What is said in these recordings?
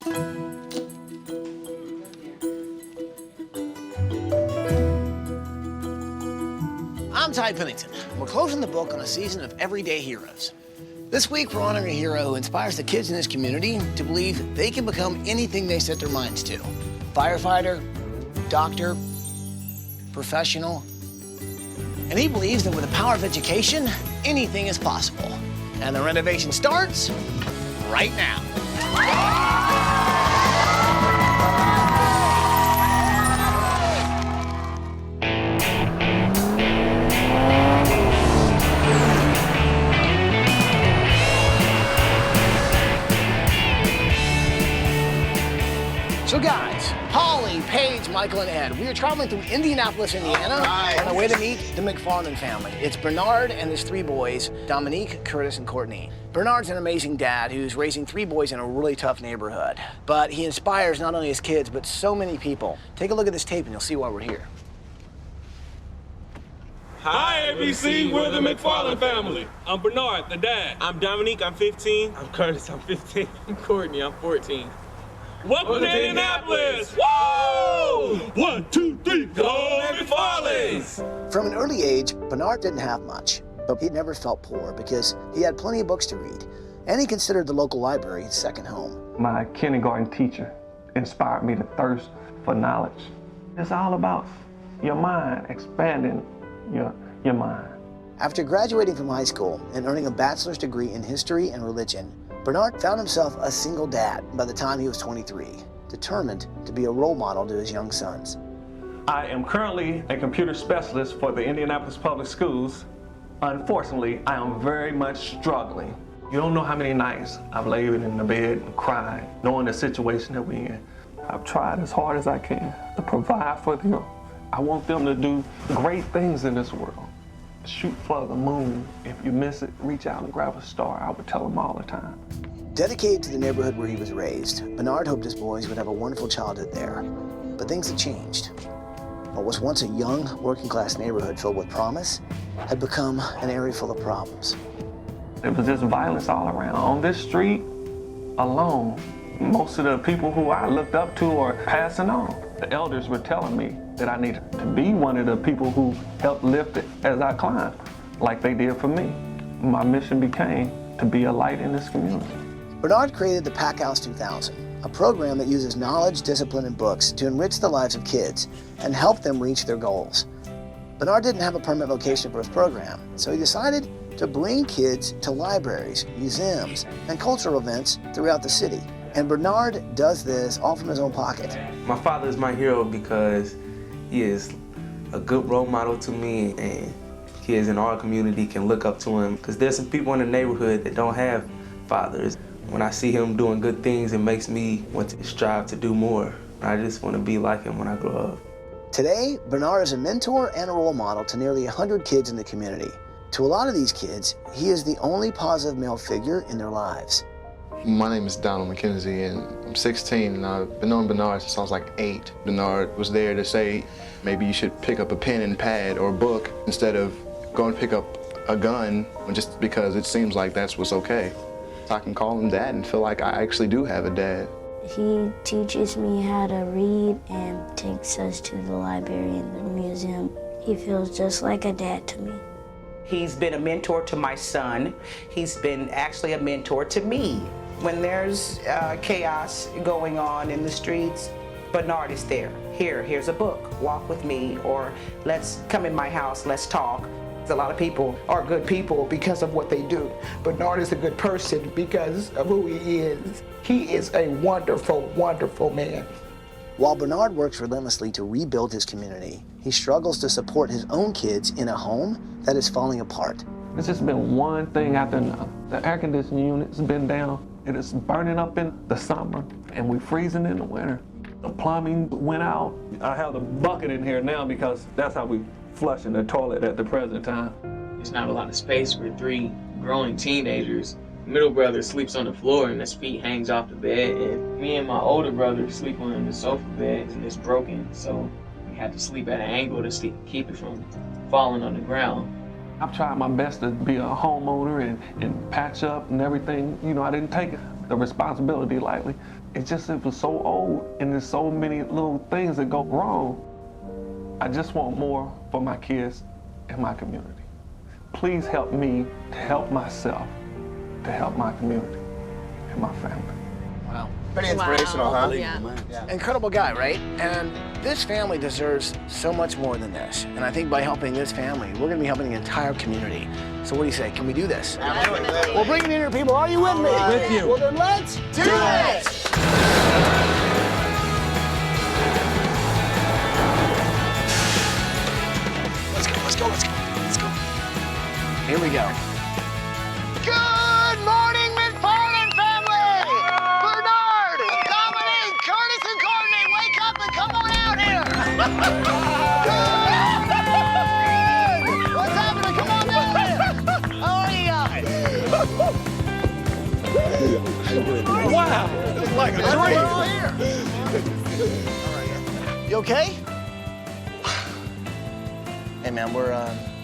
I'm Ty Pennington. We're closing the book on a season of everyday heroes. This week, we're honoring a hero who inspires the kids in this community to believe they can become anything they set their minds to. Firefighter, doctor, professional. And he believes that with the power of education, anything is possible. And the renovation starts right now. So guys, Holly, Paige, Michael, and Ed, we are traveling through Indianapolis, Indiana, on our way to meet the McFarland family. It's Bernard and his three boys, Dominique, Curtis, and Courtney. Bernard's an amazing dad who's raising three boys in a really tough neighborhood. But he inspires not only his kids, but so many people. Take a look at this tape and you'll see why we're here. Hi, ABC, we're the McFarland family. I'm Bernard, the dad. I'm Dominique, I'm 15. I'm Curtis, I'm 15. I'm Courtney, I'm 14. Welcome to Indianapolis! Woo! 1, 2, 3, go McFarlands! From an early age, Bernard didn't have much, but he never felt poor because he had plenty of books to read, and he considered the local library his second home. My kindergarten teacher inspired me to thirst for knowledge. It's all about your mind, expanding your mind. After graduating from high school and earning a bachelor's degree in history and religion, Bernard found himself a single dad by the time he was 23, determined to be a role model to his young sons. I am currently a computer specialist for the Indianapolis Public Schools. Unfortunately, I am very much struggling. You don't know how many nights I've laid in the bed and cried, knowing the situation that we're in. I've tried as hard as I can to provide for them. I want them to do great things in this world. Shoot for the moon. If you miss it, reach out and grab a star. I would tell them all the time. Dedicated to the neighborhood where he was raised, Bernard hoped his boys would have a wonderful childhood there. But things had changed. What was once a young, working-class neighborhood filled with promise had become an area full of problems. There was just violence all around. On this street alone, most of the people who I looked up to are passing on. The elders were telling me that I needed to be one of the people who helped lift it as I climbed, like they did for me. My mission became to be a light in this community. Bernard created the Pack House 2000, a program that uses knowledge, discipline, and books to enrich the lives of kids and help them reach their goals. Bernard didn't have a permanent location for his program, so he decided to bring kids to libraries, museums, and cultural events throughout the city. And Bernard does this all from his own pocket. My father is my hero because he is a good role model to me, and kids in our community can look up to him because there's some people in the neighborhood that don't have fathers. When I see him doing good things, it makes me want to strive to do more. I just want to be like him when I grow up. Today, Bernard is a mentor and a role model to nearly 100 kids in the community. To a lot of these kids, he is the only positive male figure in their lives. My name is Donald McKenzie, and I'm 16, and I've been knowing Bernard since I was like 8. Bernard was there to say, maybe you should pick up a pen and pad or a book instead of going to pick up a gun just because it seems like that's what's okay. I can call him dad and feel like I actually do have a dad. He teaches me how to read and takes us to the library and the museum. He feels just like a dad to me. He's been a mentor to my son. He's been actually a mentor to me. When there's chaos going on in the streets, Bernard is there. Here's a book, walk with me, or let's come in my house, let's talk. A lot of people are good people because of what they do. Bernard is a good person because of who he is. He is a wonderful, wonderful man. While Bernard works relentlessly to rebuild his community, he struggles to support his own kids in a home that is falling apart. It's just been one thing after another. The air conditioning unit's been down. It is burning up in the summer, and we're freezing in the winter. The plumbing went out. I have the bucket in here now because that's how we flush in the toilet at the present time. There's not a lot of space for 3 growing teenagers. Middle brother sleeps on the floor and his feet hangs off the bed, and me and my older brother sleep on the sofa bed, and it's broken, so we had to sleep at an angle to keep it from falling on the ground. I've tried my best to be a homeowner and patch up and everything. You know, I didn't take the responsibility lightly. It was so old, and there's so many little things that go wrong. I just want more for my kids and my community. Please help me to help myself, to help my community and my family. Wow. Pretty inspirational, Wow. huh? Yeah. Incredible guy, right? And this family deserves so much more than this. And I think by helping this family, we're gonna be helping the entire community. So what do you say? Can we do this? Absolutely. Well, bring it in here, people. Are you with me? With you. Well, then let's do it! Let's go. Here we go. Good morning, McFarland family! Bernard, Dominique, Curtis, and Courtney, wake up and come on out here! Good! What's happening? Come on down here! How are you guys? Wow, it's like a We're all here. You okay? Hey man,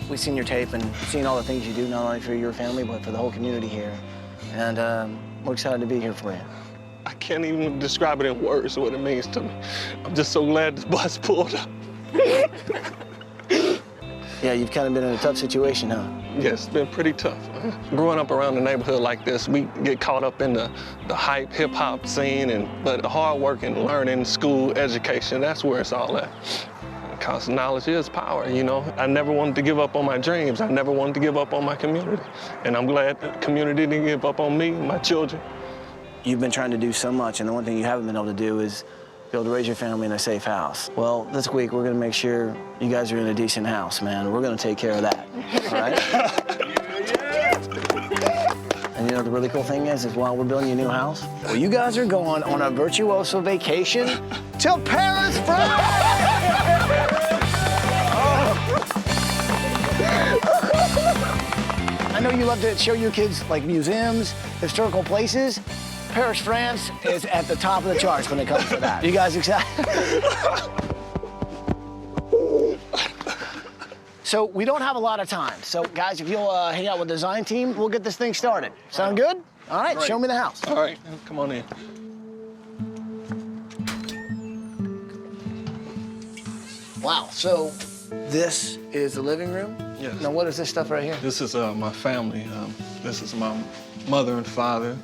we've seen your tape and seen all the things you do, not only for your family, but for the whole community here. And we're excited to be here for you. I can't even describe it in words what it means to me. I'm just so glad this bus pulled up. Yeah, you've kind of been in a tough situation, huh? Yes, it's been pretty tough. Growing up around the neighborhood like this, we get caught up in the hype, hip-hop scene, but the hard work and learning, school, education, that's where it's all at. Because knowledge is power, you know. I never wanted to give up on my dreams. I never wanted to give up on my community. And I'm glad the community didn't give up on me, my children. You've been trying to do so much, and the one thing you haven't been able to do is be able to raise your family in a safe house. Well, this week, we're gonna make sure you guys are in a decent house, man. We're gonna take care of that, all right? And you know what the really cool thing is while we're building you a new house, well, you guys are going on a virtuoso vacation to Paris, France! I know you love to show your kids like museums, historical places. Paris, France is at the top of the charts when it comes to that. You guys excited? So we don't have a lot of time. So guys, if you'll hang out with the design team, we'll get this thing started. Sound good? All right, show me the house. All right, come on in. Wow, so this is the living room? Yes. Now what is this stuff right here? This is my family. This is my mother and father,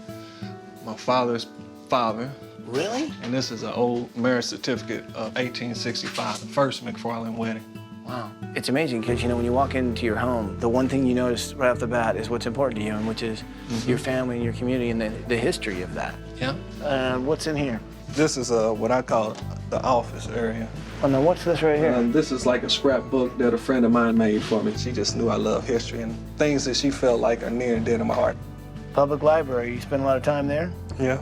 my father's father. Really? And this is an old marriage certificate of 1865, the first McFarland wedding. Wow. It's amazing because, you know, when you walk into your home, the one thing you notice right off the bat is what's important to you, and which is your family and your community and the history of that. Yeah. What's in here? This is what I call the office area. Oh, now what's this right here? This is like a scrapbook that a friend of mine made for me. She just knew I love history and things that she felt like are near and dear to my heart. Public library. You spend a lot of time there? Yeah.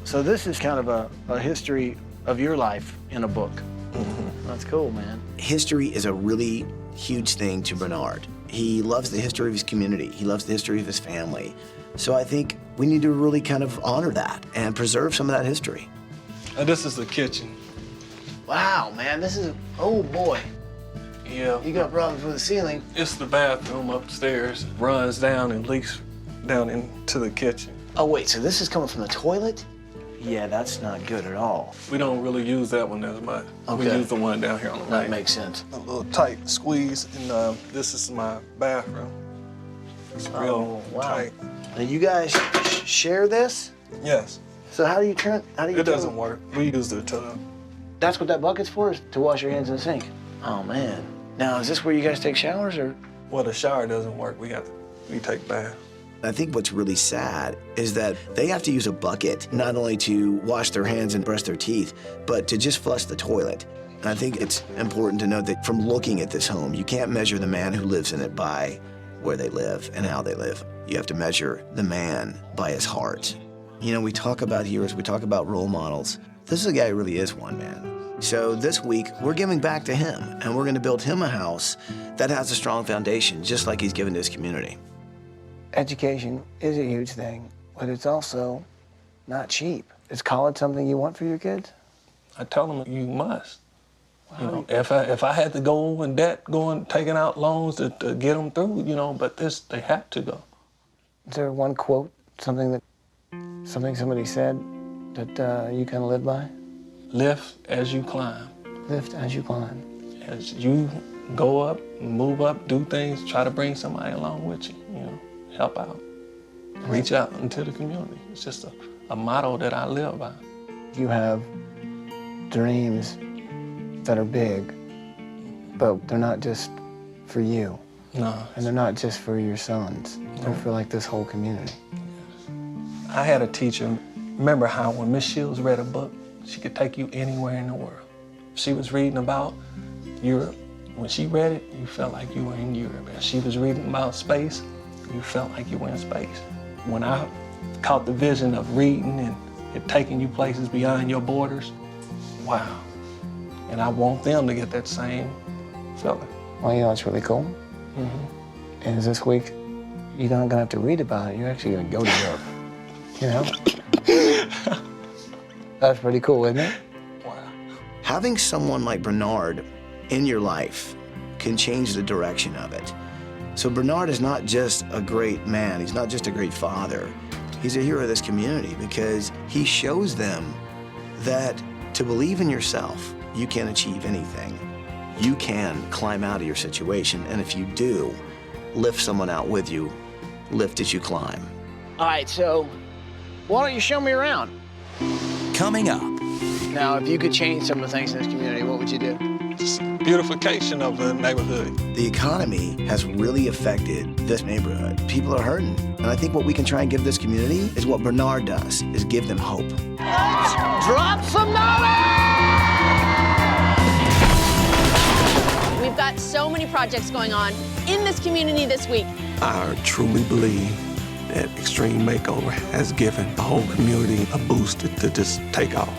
So this is kind of a history of your life in a book. That's cool, man. History is a really huge thing to Bernard. He loves the history of his community. He loves the history of his family. So I think we need to really kind of honor that and preserve some of that history. This is the kitchen. Wow, man, this is, oh boy. Yeah. You got problems with the ceiling. It's the bathroom upstairs. Runs down and leaks down into the kitchen. Oh wait, so this is coming from the toilet? Yeah, that's not good at all. We don't really use that one as much. We Okay. use the one down here on the right. That makes sense. A little tight squeeze, and this is my bathroom. It's real tight. Now you guys share this? Yes. So how do you turn, It doesn't work. We use the tub. That's what that bucket's for, is to wash your hands in the sink? Oh man. Now, is this where you guys take showers, or? Well, the shower doesn't work. We take baths. I think what's really sad is that they have to use a bucket not only to wash their hands and brush their teeth, but to just flush the toilet. And I think it's important to note that from looking at this home, you can't measure the man who lives in it by where they live and how they live. You have to measure the man by his heart. You know, we talk about heroes, we talk about role models. This is a guy who really is one, man. So this week, we're giving back to him, and we're gonna build him a house that has a strong foundation, just like he's given to his community. Education is a huge thing, but it's also not cheap. Is college something you want for your kids? I tell them you must. Wow. You know, if I had to go in debt, taking out loans to get them through, you know, but they have to go. Is there one quote, something that something somebody said that you kind of live by? Lift as you climb. Lift as you climb. As you go up, move up, do things, try to bring somebody along with you, you know, help out. Reach out into the community. It's just a motto that I live by. You have dreams that are big, but they're not just for you. No. And they're not just for your sons. They're for like this whole community. I had a teacher, remember how when Miss Shields read a book, she could take you anywhere in the world. She was reading about Europe. When she read it, you felt like you were in Europe. If she was reading about space, you felt like you were in space. When I caught the vision of reading and it taking you places beyond your borders, wow. And I want them to get that same feeling. Well, you know, it's really cool. And this week, you're not gonna have to read about it. You're actually gonna go to Europe. You know? That's pretty cool, isn't it? Wow. Having someone like Bernard in your life can change the direction of it. So Bernard is not just a great man. He's not just a great father. He's a hero of this community because he shows them that to believe in yourself, you can achieve anything. You can climb out of your situation, and if you do, lift someone out with you, lift as you climb. All right, so why don't you show me around? Coming up. Now, if you could change some of the things in this community, what would you do? Just beautification of the neighborhood. The economy has really affected this neighborhood. People are hurting, and I think what we can try and give this community is what Bernard does, is give them hope. Drop some knowledge! We've got so many projects going on in this community this week. I truly believe that Extreme Makeover has given the whole community a boost to just take off.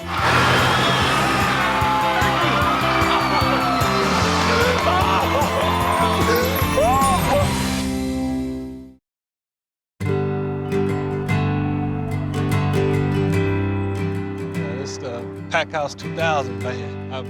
It's the Pack House 2000 band. I've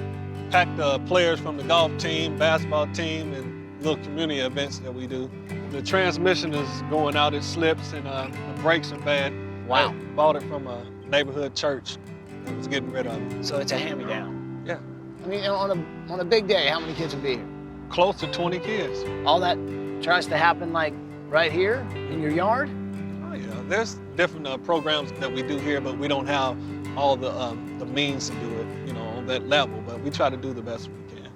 packed players from the golf team, basketball team, and little community events that we do. The transmission is going out, it slips, and the brakes are bad. Wow. I bought it from a neighborhood church and was getting rid of it. So it's a hand-me-down. Yeah. I mean, on a big day, how many kids would be here? Close to 20 kids. All that tries to happen like right here in your yard? Oh yeah, there's different programs that we do here, but we don't have all the means to do it, you know, on that level, but we try to do the best we can.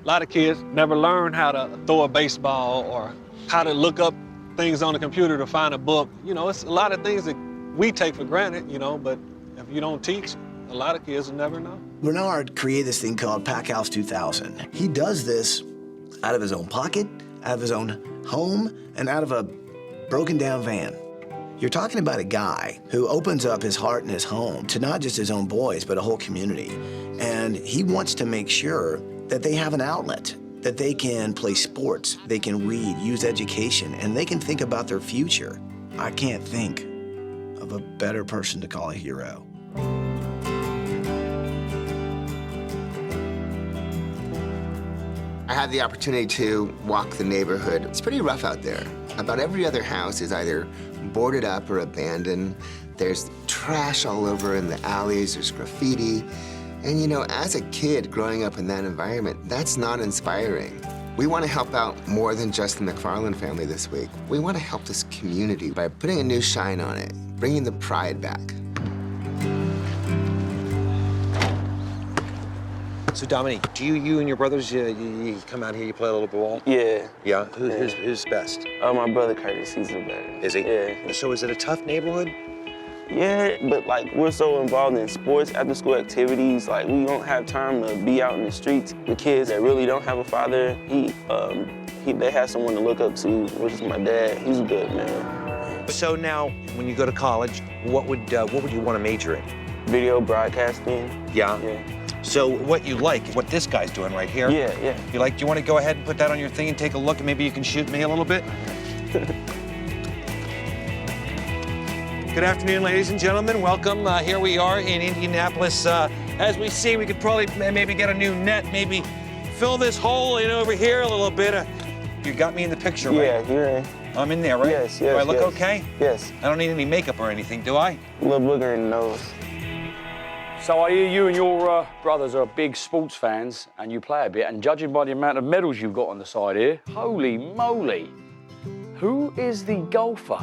A lot of kids never learn how to throw a baseball or how to look up things on the computer to find a book. You know, it's a lot of things that we take for granted, you know, but if you don't teach, a lot of kids will never know. Bernard created this thing called Pack House 2000. He does this out of his own pocket, out of his own home, and out of a broken down van. You're talking about a guy who opens up his heart and his home to not just his own boys, but a whole community. And he wants to make sure that they have an outlet, that they can play sports, they can read, use education, and they can think about their future. I can't think of a better person to call a hero. I had the opportunity to walk the neighborhood. It's pretty rough out there. About every other house is either boarded up or abandoned. There's trash all over in the alleys, there's graffiti. And you know, as a kid growing up in that environment, that's not inspiring. We want to help out more than just the McFarland family this week. We want to help this community by putting a new shine on it, bringing the pride back. So Dominique, do you and your brothers, you come out here, you play a little ball? Yeah. Yeah? Who's best? My brother Curtis, he's the best. Is he? Yeah. So is it a tough neighborhood? Yeah, but like we're so involved in sports, after school activities, like we don't have time to be out in the streets. The kids that really don't have a father, they have someone to look up to, which is my dad. He's a good man. So now, when you go to college, what would you want to major in? Video broadcasting. Yeah? Yeah. So what you like, what this guy's doing right here? Yeah, yeah. You like, do you want to go ahead and put that on your thing and take a look, and maybe you can shoot me a little bit? Good afternoon, ladies and gentlemen. Welcome. Here we are in Indianapolis. As we see, we could probably maybe get a new net, maybe fill this hole in over here a little bit. You got me in the picture, right? Yeah, I'm in there, right? Yes, Do yes, I look yes. okay? Yes. I don't need any makeup or anything, do I? A little booger in the nose. So I hear you and your brothers are big sports fans and you play a bit, and judging by the amount of medals you've got on the side here, holy moly. Who is the golfer?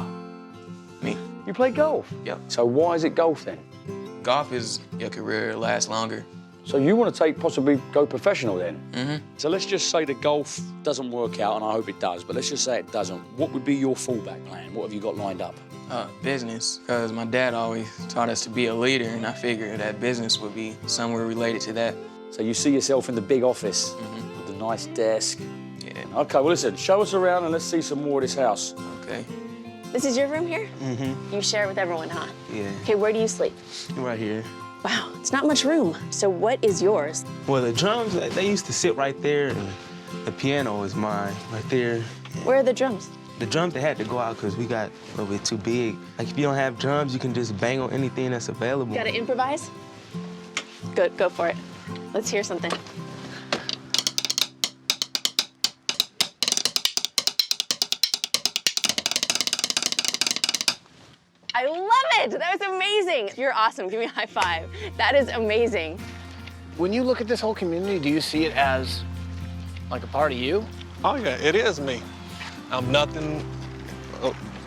Me. You play golf? Yep. So why is it golf then? Golf is your career lasts longer. So you want to possibly go professional then? Mm-hmm. So let's just say the golf doesn't work out, and I hope it does, but let's just say it doesn't. What would be your fallback plan? What have you got lined up? Business, because my dad always taught us to be a leader, and I figured that business would be somewhere related to that. So you see yourself in the big office with the nice desk? Yeah. Okay, well listen, show us around and let's see some more of this house. Okay. This is your room here? Mm-hmm. You share it with everyone, huh? Yeah. Okay, where do you sleep? Right here. Wow, it's not much room. So what is yours? Well, the drums, they used to sit right there, and the piano is mine, right there. Where are the drums? The drums, they had to go out because we got a little bit too big. Like, if you don't have drums, you can just bang on anything that's available. You gotta improvise? Good, go for it. Let's hear something. I love it! That was amazing! You're awesome, give me a high five. That is amazing. When you look at this whole community, do you see it as like a part of you? Oh yeah, it is me. I'm nothing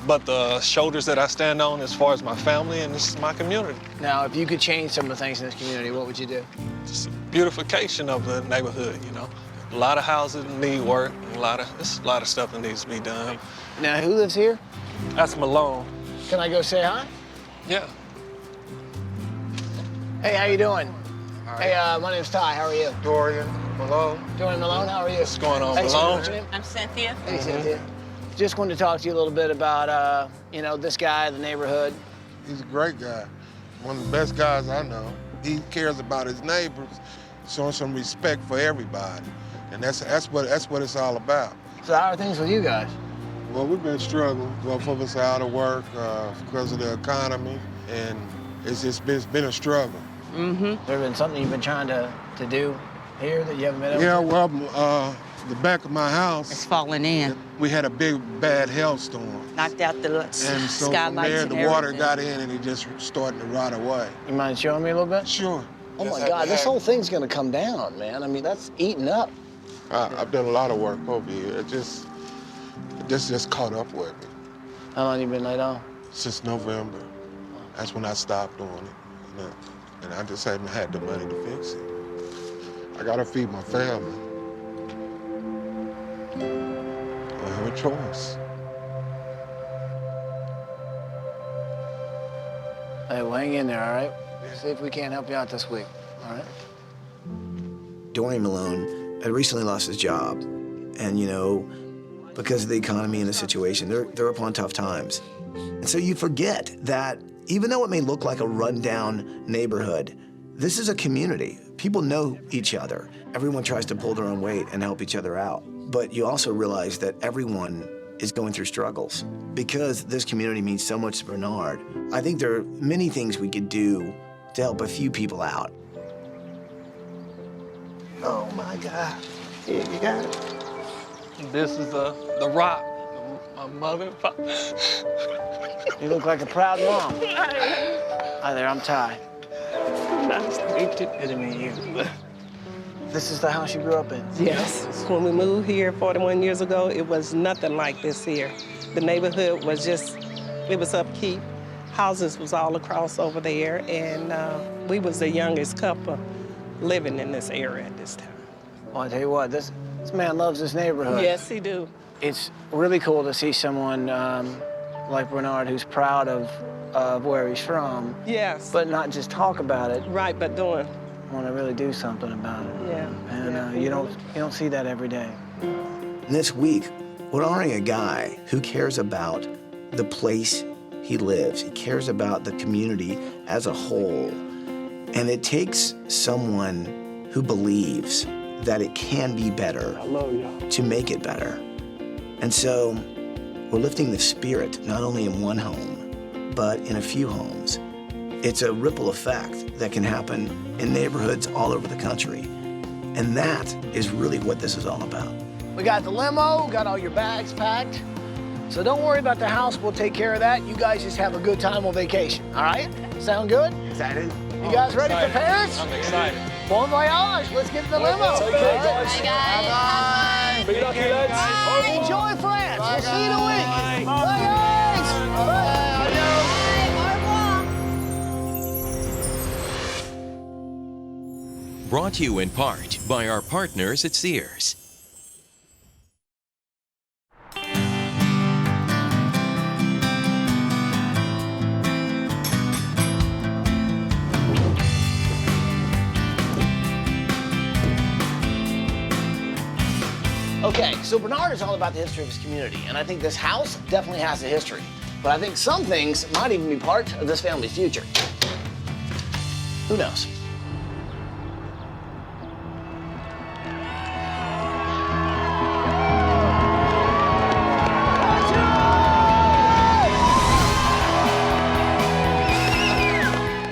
but the shoulders that I stand on as far as my family, and this is my community. Now, if you could change some of the things in this community, what would you do? Just beautification of the neighborhood, you know. A lot of houses need work, and there's a lot of stuff that needs to be done. Now, who lives here? That's Malone. Can I go say hi? Yeah. Hey, how you doing? Hey, my name's Ty. How are you? Dorian Malone. Dorian Malone, how are you? What's going on, Hey, Malone? what's your name? I'm Cynthia. Hey, Cynthia. Just wanted to talk to you a little bit about, this guy, the neighborhood. He's a great guy, one of the best guys I know. He cares about his neighbors, showing some respect for everybody, and that's what it's all about. So how are things with you guys? Well, we've been struggling. Both of us are out of work because of the economy, and it's been a struggle. Mm-hmm. There been something you've been trying to do here that you haven't been able to? Yeah, well, the back of my house. It's falling in. We had a big, bad hailstorm. Knocked out the And so from skylights there, and the water everything. got in and it just started to rot away. You mind showing me a little bit? Sure. Oh my God, this whole thing's gonna come down, man. I mean, that's eating up. I've done a lot of work over here. It just caught up with me. How long you been laid off? Since November. That's when I stopped doing it. And I just haven't had the money to fix it. I gotta feed my family. I don't have a choice. Hey, well, hang in there, all right? See if we can't help you out this week, all right? Dorian Malone had recently lost his job. And, because of the economy and the situation, they're upon tough times. And so you forget that even though it may look like a rundown neighborhood, this is a community. People know each other. Everyone tries to pull their own weight and help each other out. But you also realize that everyone is going through struggles. Because this community means so much to Bernard, I think there are many things we could do to help a few people out. Oh my God. Here, you got it. This is the rock. My mother and father. You look like a proud mom. Hi there, I'm Ty. Nice to meet you. Good to meet you. This is the house you grew up in? Yes. When we moved here 41 years ago, it was nothing like this here. The neighborhood was it was upkeep. Houses was all across over there, and we was the youngest couple living in this area at this time. Well, I tell you what, this man loves this neighborhood. Yes, he do. It's really cool to see someone like Bernard who's proud of where he's from. Yes. But not just talk about it. Right, but doing. Want to really do something about it. Yeah. And you don't see that every day. This week, we're honoring a guy who cares about the place he lives. He cares about the community as a whole. And it takes someone who believes that it can be better to make it better. And so we're lifting the spirit not only in one home, but in a few homes. It's a ripple effect that can happen in neighborhoods all over the country. And that is really what this is all about. We got the limo, got all your bags packed. So don't worry about the house. We'll take care of that. You guys just have a good time on vacation, all right? Sound good? Excited? You guys ready for Paris? I'm excited. Bon voyage. Let's get in the limo. Take care, guys. Bye, guys. Bye. Be lucky, lads. Enjoy France. We'll see you in a week. Bye. Bye, guys. Bye. Brought to you in part by our partners at Sears. Okay, so Bernard is all about the history of his community, and I think this house definitely has a history. But I think some things might even be part of this family's future. Who knows?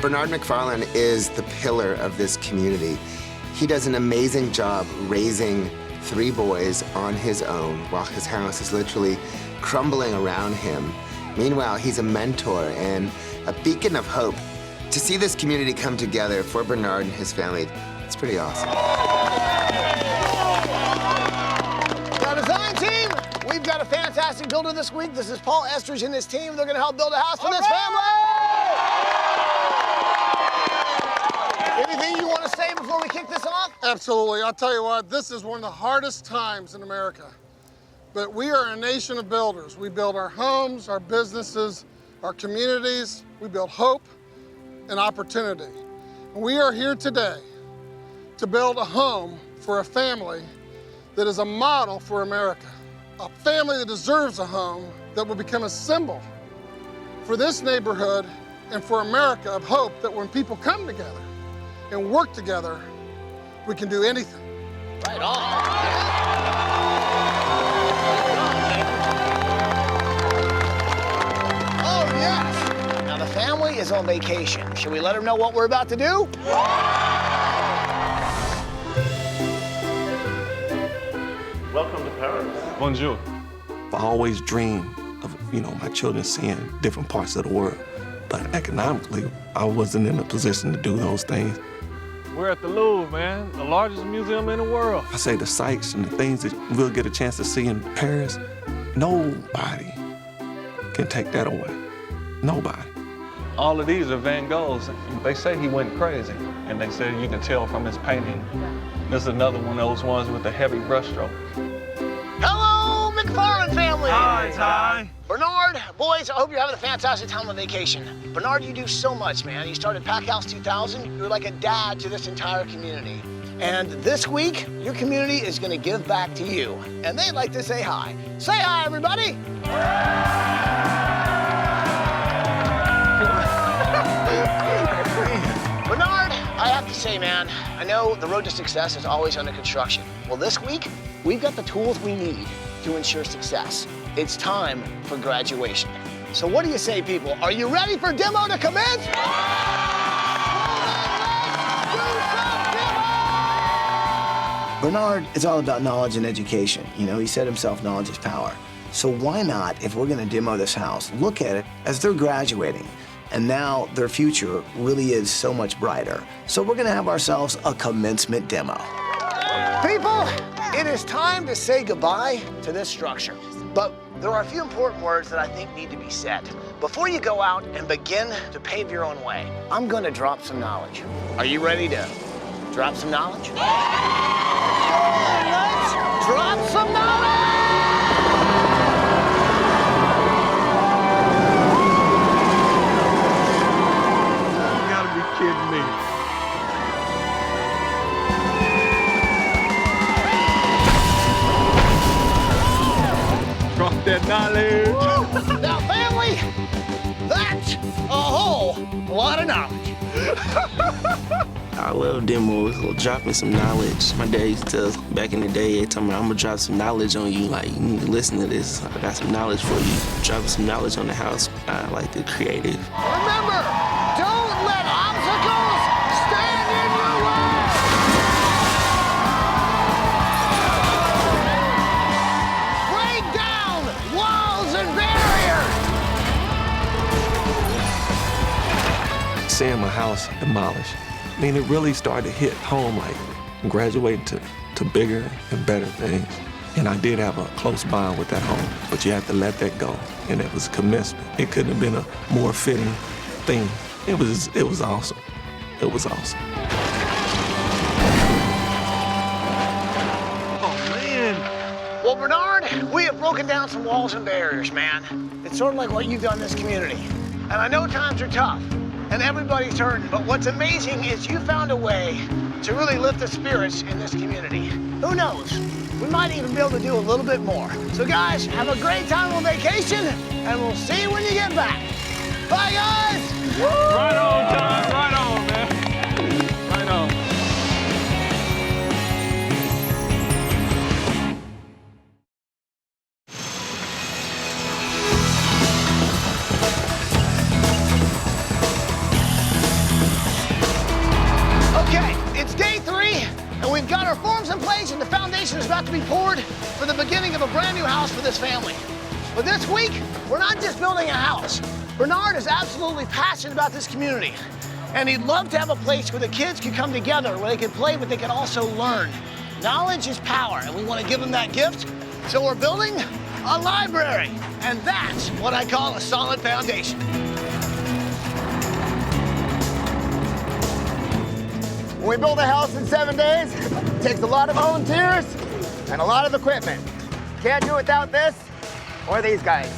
Bernard McFarland is the pillar of this community. He does an amazing job raising 3 boys on his own while his house is literally crumbling around him. Meanwhile, he's a mentor and a beacon of hope. To see this community come together for Bernard and his family, it's pretty awesome. Now, design team, we've got a fantastic builder this week. This is Paul Estridge and his team. They're gonna help build a house for this family. Anything you want to say before we kick this off? Absolutely. I'll tell you what, this is one of the hardest times in America. But we are a nation of builders. We build our homes, our businesses, our communities. We build hope and opportunity. And we are here today to build a home for a family that is a model for America. A family that deserves a home that will become a symbol for this neighborhood and for America of hope that when people come together and work together, we can do anything. Right on. Oh, yes. Now, the family is on vacation. Should we let them know what we're about to do? Welcome to Paris. Bonjour. I always dreamed of, my children seeing different parts of the world. But economically, I wasn't in a position to do those things. We're at the Louvre, man, the largest museum in the world. I say the sights and the things that we'll get a chance to see in Paris, nobody can take that away. Nobody. All of these are Van Goghs. They say he went crazy, and they said you can tell from his painting. This is another one of those ones with the heavy brushstroke. Hello, McFarland family. Hi, Ty. Bernard, boys, I hope you're having a fantastic time on vacation. Bernard, you do so much, man. You started Pack House 2000. You're like a dad to this entire community. And this week, your community is going to give back to you. And they'd like to say hi. Say hi, everybody. Bernard, I have to say, man, I know the road to success is always under construction. Well, this week, we've got the tools we need to ensure success. It's time for graduation. So what do you say, people? Are you ready for demo to commence? Bernard is all about knowledge and education. He said himself, knowledge is power. So why not, if we're gonna demo this house, look at it as they're graduating. And now their future really is so much brighter. So we're gonna have ourselves a commencement demo. People, it is time to say goodbye to this structure. But there are a few important words that I think need to be said. Before you go out and begin to pave your own way, I'm gonna drop some knowledge. Are you ready to drop some knowledge? Let's drop some knowledge! You gotta be kidding me. Drop that knowledge. Now, family, that's a whole lot of knowledge. I love demos, dropping some knowledge. My dad used to tell us back in the day, every time I'm gonna drop some knowledge on you, like, you need to listen to this. I got some knowledge for you. Dropping some knowledge on the house. I like the creative. Remember, don't let obstacles stand in your way. Break down walls and house demolished, I mean, it really started to hit home, like graduating to bigger and better things. And I did have a close bond with that home, but you have to let that go. And it was a commencement. It couldn't have been a more fitting thing. It was awesome. It was awesome. Oh, man. Well, Bernard, we have broken down some walls and barriers, man. It's sort of like what you've done in this community. And I know times are tough, and everybody's hurting, but what's amazing is you found a way to really lift the spirits in this community. Who knows? We might even be able to do a little bit more. So guys, have a great time on vacation, and we'll see you when you get back. Bye, guys! Woo! Right on, John, right on, man. Right on. Okay, it's day 3, and we've got our forms in place, and the foundation is about to be poured for the beginning of a brand new house for this family. But this week, we're not just building a house. Bernard is absolutely passionate about this community, and he'd love to have a place where the kids could come together, where they could play, but they could also learn. Knowledge is power, and we want to give them that gift, so we're building a library, and that's what I call a solid foundation. When we build a house in 7 days, it takes a lot of volunteers and a lot of equipment. Can't do it without this or these guys.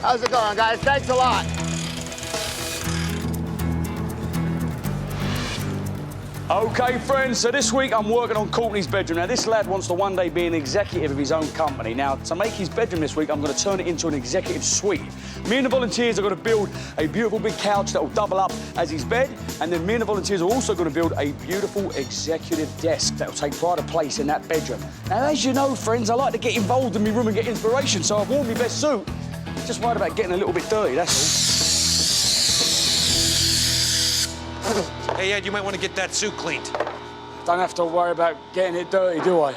How's it going, guys? Thanks a lot. Okay, friends, so this week I'm working on Courtney's bedroom. Now, this lad wants to one day be an executive of his own company. Now, to make his bedroom this week, I'm going to turn it into an executive suite. Me and the volunteers are going to build a beautiful big couch that will double up as his bed, and then me and the volunteers are also going to build a beautiful executive desk that will take pride of place in that bedroom. Now, as you know, friends, I like to get involved in my room and get inspiration, so I've worn my best suit. Just worried about getting a little bit dirty, that's all. Hey, Ed, you might want to get that suit cleaned. Don't have to worry about getting it dirty, do I?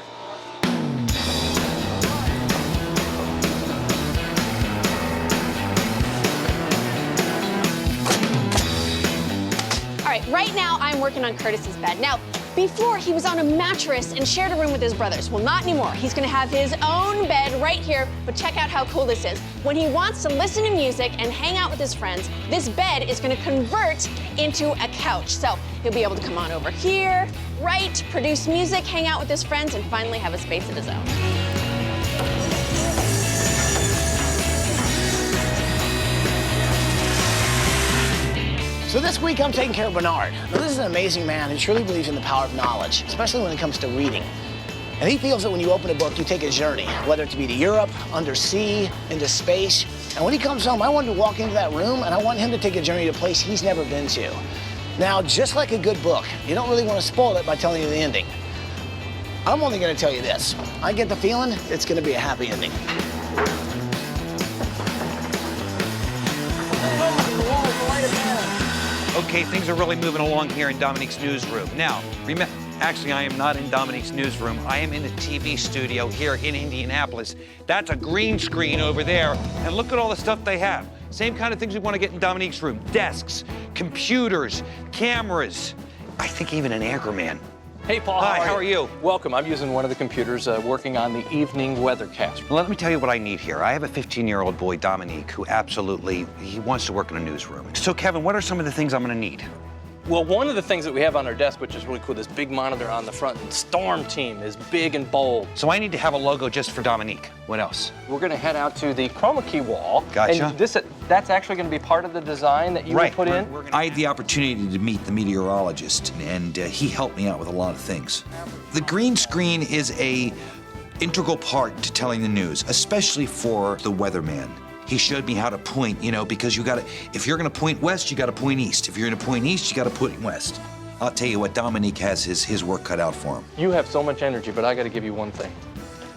All right, right now I'm working on Curtis's bed. Now, before he was on a mattress and shared a room with his brothers. Well, not anymore. He's gonna have his own bed right here, but check out how cool this is. When he wants to listen to music and hang out with his friends, this bed is gonna convert into a couch. So he'll be able to come on over here, write, produce music, hang out with his friends, and finally have a space of his own. So this week, I'm taking care of Bernard. Now, this is an amazing man who truly believes in the power of knowledge, especially when it comes to reading. And he feels that when you open a book, you take a journey, whether it be to Europe, undersea, into space. And when he comes home, I want him to walk into that room, and I want him to take a journey to a place he's never been to. Now, just like a good book, you don't really want to spoil it by telling you the ending. I'm only going to tell you this. I get the feeling it's going to be a happy ending. Okay, things are really moving along here in Dominique's newsroom. Now, remember, actually, I am not in Dominique's newsroom. I am in the TV studio here in Indianapolis. That's a green screen over there, and look at all the stuff they have. Same kind of things we want to get in Dominique's room. Desks, computers, cameras, I think even an anchorman. Hey, Paul. Hi, how are you? Welcome. I'm using one of the computers working on the evening weathercast. Well, let me tell you what I need here. I have a 15-year-old boy, Dominique, who absolutely, he wants to work in a newsroom. So, Kevin, what are some of the things I'm going to need? Well, one of the things that we have on our desk, which is really cool, this big monitor on the front, and Storm Team is big and bold. So I need to have a logo just for Dominique. What else? We're going to head out to the chroma key wall. Gotcha. And that's actually going to be part of the design that you will put in? I had the opportunity to meet the meteorologist, and he helped me out with a lot of things. The green screen is a integral part to telling the news, especially for the weatherman. He showed me how to point, you know, because if you're gonna point west, you gotta point east. If you're gonna point east, you gotta point west. I'll tell you what, Dominique has his work cut out for him. You have so much energy, but I gotta give you one thing.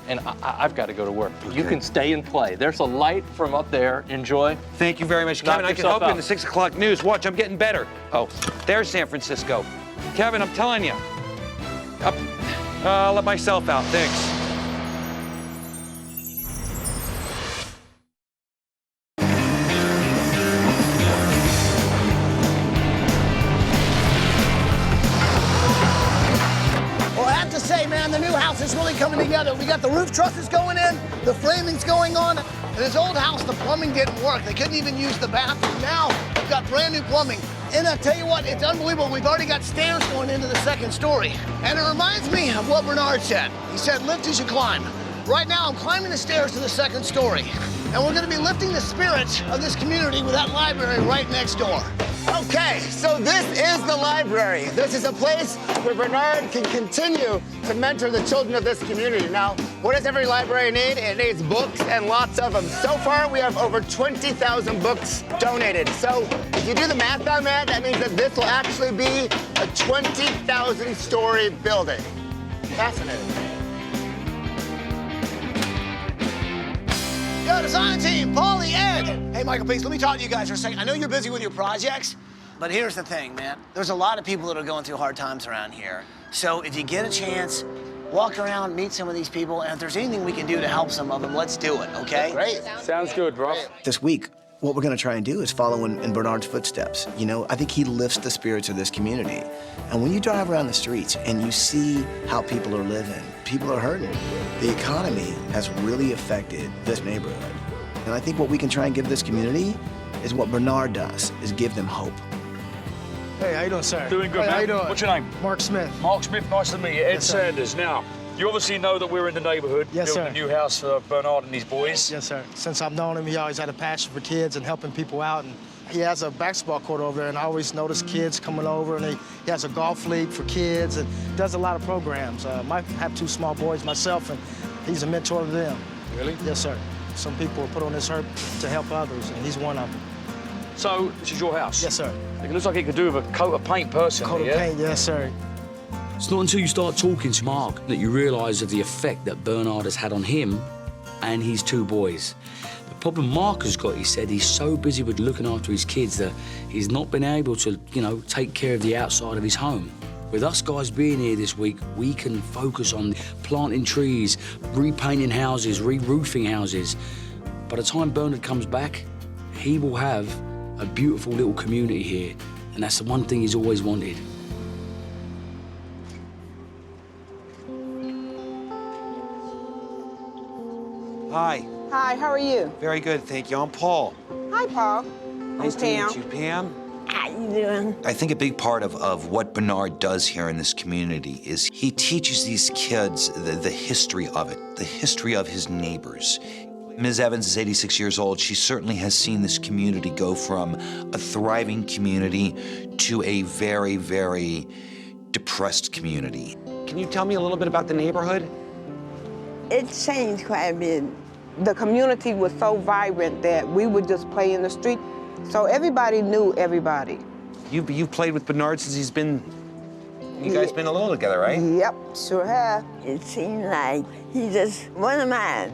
And I've got to go to work. Okay. You can stay and play. There's a light from up there. Enjoy. Thank you very much, Kevin. I can help you in the 6 o'clock news. Watch, I'm getting better. Oh, there's San Francisco. Kevin, I'm telling you. I'll let myself out, thanks. say, man, the new house is really coming together. We got the roof trusses going in, the framing's going on. In his old house, the plumbing didn't work. They couldn't even use the bathroom. Now, we've got brand new plumbing. And I tell you what, it's unbelievable. We've already got stairs going into the second story. And it reminds me of what Bernard said. He said, lift as you climb. Right now, I'm climbing the stairs to the second story. And we're gonna be lifting the spirit of this community with that library right next door. Okay, so this is the library. This is a place where Bernard can continue to mentor the children of this community. Now, what does every library need? It needs books and lots of them. So far, we have over 20,000 books donated. So if you do the math on that, that means that this will actually be a 20,000-story building. Fascinating. Yo, design team, Paulie, Ed. Hey, Michael Pace, let me talk to you guys for a second. I know you're busy with your projects, but here's the thing, man. There's a lot of people that are going through hard times around here. So if you get a chance, walk around, meet some of these people, and if there's anything we can do to help some of them, let's do it, okay? Great. Sounds good, bro. This week, what we're gonna try and do is follow in Bernard's footsteps. You know, I think he lifts the spirits of this community. And when you drive around the streets and you see how people are living, people are hurting. The economy has really affected this neighborhood. And I think what we can try and give this community is what Bernard does, is give them hope. Hey, how you doing, sir? Doing good, hey, man. How you doing? What's your name? Mark Smith. Mark Smith, nice to meet you. Ed Yes, sir. Sanders. Now, you obviously know that we're in the neighborhood Yes, building sir. a new house for Bernard and his boys. Yes, sir. Since I've known him, he always had a passion for kids and helping people out. And he has a basketball court over there, and I always notice kids coming over, and he has a golf league for kids and does a lot of programs. I have 2 small boys myself, and he's a mentor to them. Really? Yes, sir. Some people are put on this earth to help others, and he's one of them. So, this is your house? Yes, sir. It looks like it could do with a coat of paint personally, Coat of paint, yes, sir. It's not until you start talking to Mark that you realise of the effect that Bernard has had on him and his 2 boys. The problem Mark has got, he said, he's so busy with looking after his kids that he's not been able to, you know, take care of the outside of his home. With us guys being here this week, we can focus on planting trees, repainting houses, re-roofing houses. By the time Bernard comes back, he will have a beautiful little community here, and that's the one thing he's always wanted. Hi. Hi, how are you? Very good, thank you. I'm Paul. Hi, Paul. Nice to meet you, Pam. How you doing? I think a big part of what Bernard does here in this community is he teaches these kids the history of it, the history of his neighbors. Ms. Evans is 86 years old. She certainly has seen this community go from a thriving community to a very, very depressed community. Can you tell me a little bit about the neighborhood? It changed quite a bit. The community was so vibrant that we would just play in the street, so everybody knew everybody. You've played with Bernard since he's been... You guys been a little together, right? Yep, sure have. It seemed like he just one of mine.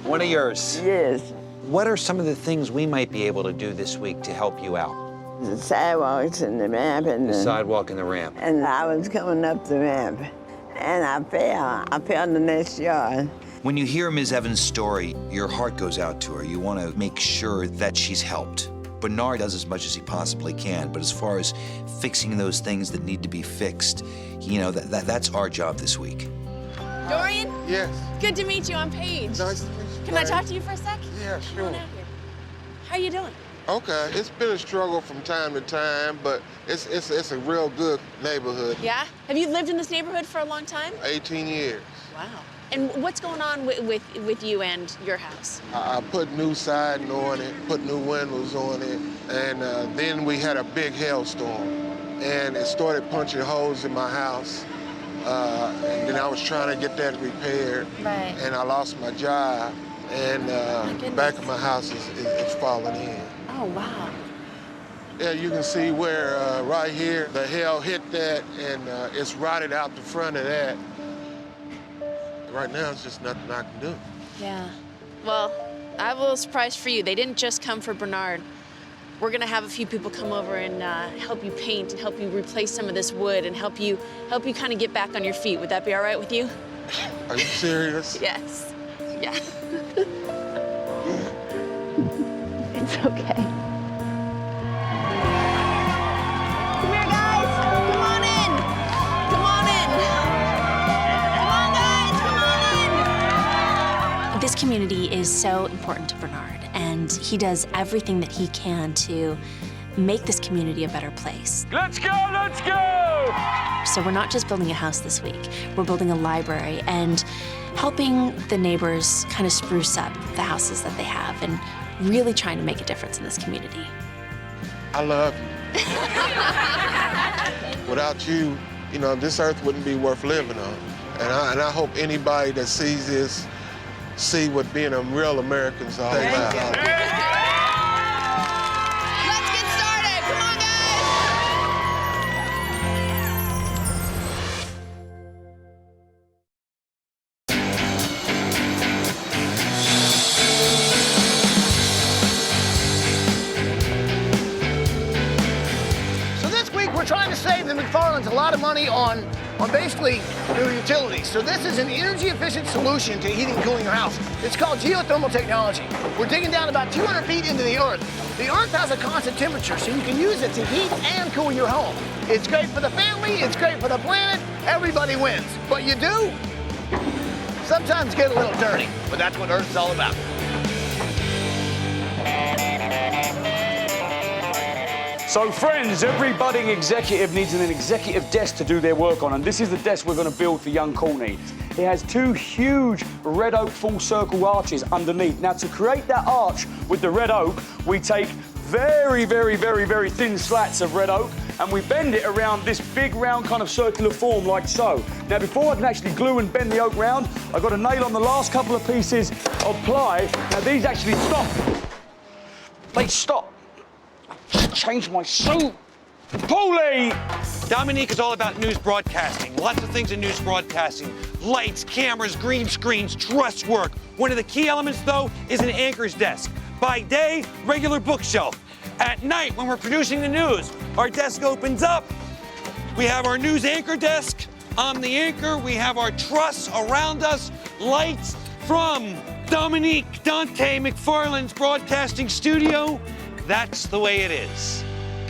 One of yours? Yes. What are some of the things we might be able to do this week to help you out? The sidewalks and the ramp and The sidewalk and the ramp. And I was coming up the ramp, and I fell. I fell in the next yard. When you hear Ms. Evans' story, your heart goes out to her. You want to make sure that she's helped. Bernard does as much as he possibly can, but as far as fixing those things that need to be fixed, you know, that's our job this week. Dorian? Yes. Good to meet you. I'm Paige. Nice to meet you. Can I talk to you for a sec? Yeah, Come sure. on out here. How are you doing? Okay, it's been a struggle from time to time, but it's a real good neighborhood. Yeah? Have you lived in this neighborhood for a long time? 18 years. Wow. And what's going on with you and your house? I put new siding on it, put new windows on it, and then we had a big hailstorm, and it started punching holes in my house. And then I was trying to get that repaired, Right. and I lost my job, and the back of my house is falling in. Oh, wow. Yeah, you can see where right here the hail hit that, and it's rotted out the front of that. Right now, it's just nothing I can do. Yeah. Well, I have a little surprise for you. They didn't just come for Bernard. We're gonna have a few people come over and help you paint and help you replace some of this wood and help you kind of get back on your feet. Would that be all right with you? Are you serious? Yes. Yeah. It's okay. Come here, guys. Come on in. Come on in. This community is so important to Bernard, and he does everything that he can to make this community a better place. Let's go, let's go! So we're not just building a house this week, we're building a library and helping the neighbors kind of spruce up the houses that they have and really trying to make a difference in this community. I love you. Without you, you know, this earth wouldn't be worth living on. And I hope anybody that sees this see what being a real American's all about. Let's get started. Come on, So this week we're trying to save the McFarlands a lot of money on basically their utilities. So this is an energy efficient solution to heating and cooling your house. It's called geothermal technology. We're digging down about 200 feet into the earth. The earth has a constant temperature, so you can use it to heat and cool your home. It's great for the family, it's great for the planet, everybody wins. But you do sometimes get a little dirty, but that's what Earth's all about. So friends, every budding executive needs an executive desk to do their work on, and this is the desk we're going to build for young Courtney. It has two huge red oak full circle arches underneath. Now to create that arch with the red oak, we take very, very, very, very thin slats of red oak and we bend it around this big round kind of circular form like so. Now before I can actually glue and bend the oak round, I've got to nail on the last couple of pieces of ply. Now these actually stop. They stop. Change my suit. Paulie! Dominique is all about news broadcasting. Lots of things in news broadcasting. Lights, cameras, green screens, truss work. One of the key elements, though, is an anchor's desk. By day, regular bookshelf. At night, when we're producing the news, our desk opens up. We have our news anchor desk. On the anchor, we have our truss around us. Lights from Dominique Dante McFarland's broadcasting studio. That's the way it is.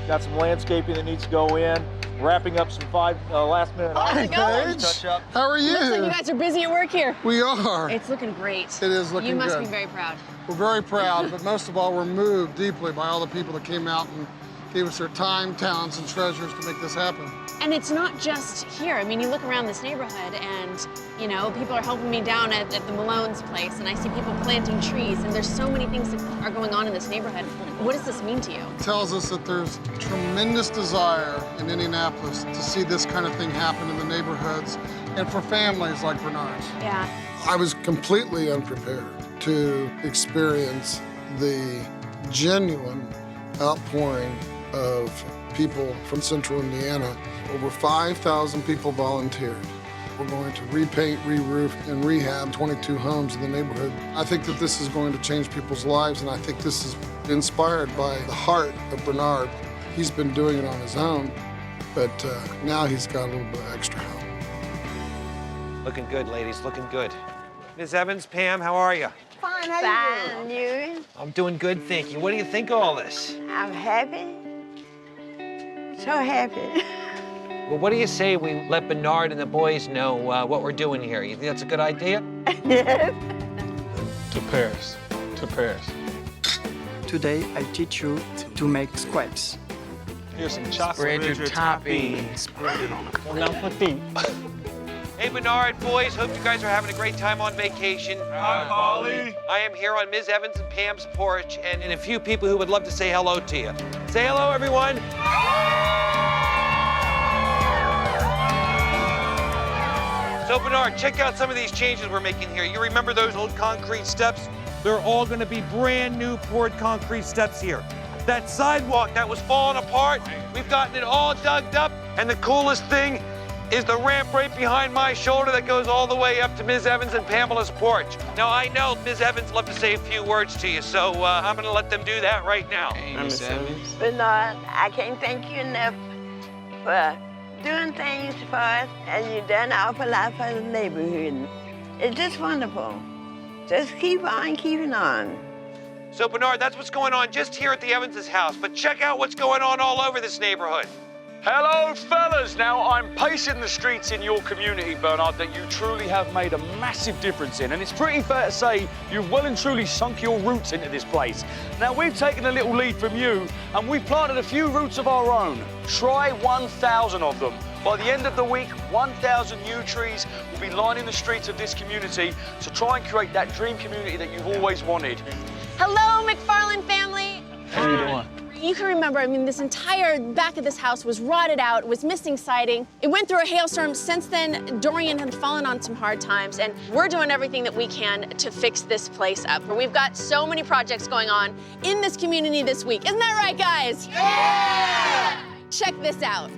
Got some landscaping that needs to go in. Wrapping up some last-minute How's it going? Paige, how are you? Looks like you guys are busy at work here. We are. It's looking great. It is looking You must good. be very proud. We're very proud, but most of all, we're moved deeply by all the people that came out and gave us their time, talents, and treasures to make this happen. And it's not just here. I mean, you look around this neighborhood and, you know, people are helping me down at the Malone's place and I see people planting trees and there's so many things that are going on in this neighborhood. What does this mean to you? It tells us that there's tremendous desire in Indianapolis to see this kind of thing happen in the neighborhoods and for families like Bernard's. Yeah. I was completely unprepared to experience the genuine outpouring of people from central Indiana. Over 5,000 people volunteered. We're going to repaint, re-roof, and rehab 22 homes in the neighborhood. I think that this is going to change people's lives, and I think this is inspired by the heart of Bernard. He's been doing it on his own, but now he's got a little bit of extra help. Looking good, ladies, looking good. Ms. Evans, Pam, how are you? Fine, how you doing? I'm doing good, thank you. What do you think of all this? I'm happy. So happy. Well, what do you say we let Bernard and the boys know what we're doing here? You think that's a good idea? Yes. To Paris. To Paris. Today, I teach you to make scrapes. Here's some chocolate. Spread your topping. Spread it on the Hey, Bernard, boys, hope you guys are having a great time on vacation. Hi, Polly. I am here on Ms. Evans and Pam's porch, and a few people who would love to say hello to you. Say hello, everyone. So, Bernard, check out some of these changes we're making here. You remember those old concrete steps? They're all gonna be brand new poured concrete steps here. That sidewalk that was falling apart, we've gotten it all dug up, and the coolest thing is the ramp right behind my shoulder that goes all the way up to Ms. Evans and Pamela's porch. Now, I know Ms. Evans would love to say a few words to you, so I'm gonna let them do that right now. Hey, Ms. Evans. Bernard, I can't thank you enough for doing things for us, and you've done an awful lot for the neighborhood. It's just wonderful. Just keep on keeping on. So, Bernard, that's what's going on just here at the Evans' house, but check out what's going on all over this neighborhood. Hello, fellas. Now, I'm pacing the streets in your community, Bernard, that you truly have made a massive difference in. And it's pretty fair to say you've well and truly sunk your roots into this place. Now, we've taken a little lead from you, and we've planted a few roots of our own. Try 1,000 of them. By the end of the week, 1,000 new trees will be lining the streets of this community to try and create that dream community that you've always wanted. Hello, McFarland family. How you doing? You can remember, I mean, this entire back of this house was rotted out, was missing siding. It went through a hailstorm. Since then, Dorian had fallen on some hard times, and we're doing everything that we can to fix this place up. We've got so many projects going on in this community this week. Isn't that right, guys? Yeah! Check this out.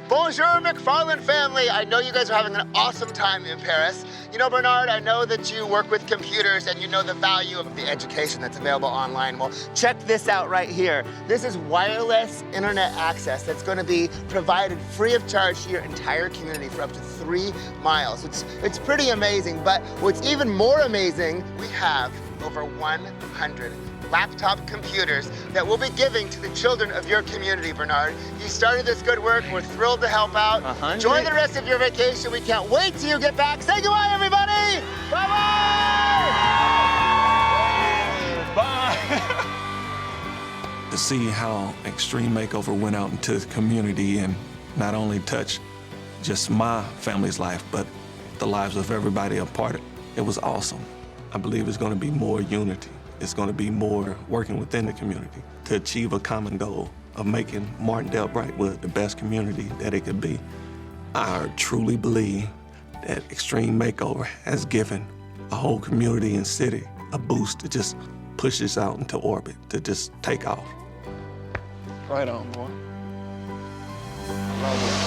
Bonjour, McFarland family. I know you guys are having an awesome time in Paris. You know, Bernard, I know that you work with computers and you know the value of the education that's available online. Well, check this out right here. This is wireless internet access that's going to be provided free of charge to your entire community for up to 3 miles. It's pretty amazing, but what's even more amazing, we have over 100 laptop computers that we'll be giving to the children of your community, Bernard. You started this good work. We're thrilled to help out. Enjoy the rest of your vacation. We can't wait till you get back. Say goodbye, everybody. Bye-bye. Bye. To see how Extreme Makeover went out into the community and not only touched just my family's life, but the lives of everybody a part of it, it was awesome. I believe it's going to be more unity. It's going to be more working within the community to achieve a common goal of making Martindale-Brightwood the best community that it could be. I truly believe that Extreme Makeover has given a whole community and city a boost to just push this out into orbit, to just take off. Right on, boy. Love it.